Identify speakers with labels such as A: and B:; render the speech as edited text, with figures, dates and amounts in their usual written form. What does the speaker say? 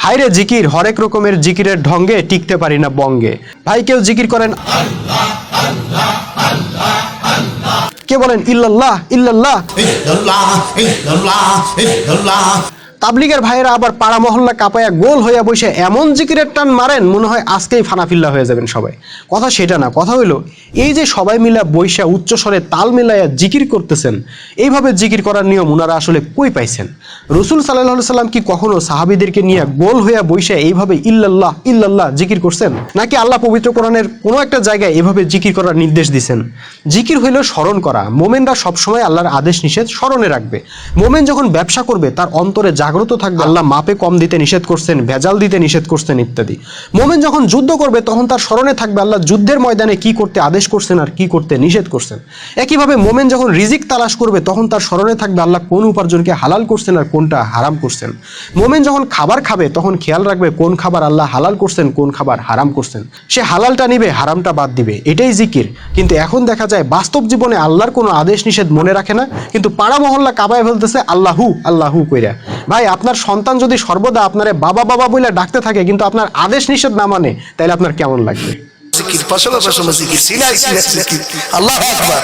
A: হায়রে জিকির, হরেক রকমের জিকিরের ঢঙ্গে টিকতে পারি না বঙ্গে। ভাই কেউ জিকির করেন কে বলেন ইল্লাল্লাহ ইল্লাল্লাহ। তাবলিগের ভাইয়েরা আবার পাড়া মহল্লা কাঁপায়া গোল হইয়া বসে এমন জিকিরের টান মারেন মনে হয় আজকেই ফানাফিল্লা হয়ে যাবেন সবাই। কথা সেটা না, কথা হইলো এই যে সবাই মিলা বৈশা উচ্চস্বরে তাল মিলাইয়া জিকির করতেছেন, এইভাবে জিকির করার নিয়ম উনারা আসলে কই পাইছেন? রসুল সাল্লাল্লাহু সাল্লাম কি কখনো সাহাবীদেরকে নিয়ে গোল হইয়া বৈশা এইভাবে ইল্লাল্লাহ ইল্লাল্লাহ জিকির করছেন? নাকি আল্লাহ পবিত্র কোরআনের কোনো একটা জায়গায় এভাবে জিকির করার নির্দেশ দিছেন? জিকির হইল স্মরণ করা। মোমেনরা সবসময় আল্লাহর আদেশ নিষেধ স্মরণে রাখবে। মোমেন যখন ব্যবসা করবে তার অন্তরে জাগ্রত থাকবে আল্লাহ মাপে কম দিতে নিষেধ করছেন, ভেজাল দিতে নিষেধ করছেন ইত্যাদি। মোমেন যখন যুদ্ধ করবে তখন তার স্মরণে থাকবে আল্লাহ যুদ্ধের ময়দানে কি করতে আদেশ করছেন আর কি করতে নিষেধ করছেন। একইভাবে মোমেন যখন রিজিক তালাশ করবে তখন তার স্মরণে থাকবে আল্লাহ কোন উপার্জনকে হালাল করছেন আর কোনটা হারাম করছেন। মোমেন যখন খাবার খাবে তখন খেয়াল রাখবে কোন খাবার আল্লাহ হালাল করছেন, কোন খাবার হারাম করছেন। সে হালালটা নিবে, হারামটা বাদ দিবে, এটাই জিকির। কিন্তু এখন দেখা যায় বাস্তব জীবনে আল্লাহর কোনো আদেশ নিষেধ মনে রাখে না, কিন্তু পাড়া মহল্লা কাবায় ফেলতেছে আল্লাহু আল্লাহু কইরা। ভাই আপনার সন্তান যদি সর্বদা আপনারে বাবা বাবা বলে ডাকতে থাকে কিন্তু আপনার আদেশ নিষেধ না মানে, তাহলে আপনার কেমন লাগবে?
B: জিকির পাশাপাশি জিকির, সিলাই সিলাই জিকির, আল্লাহু আকবার।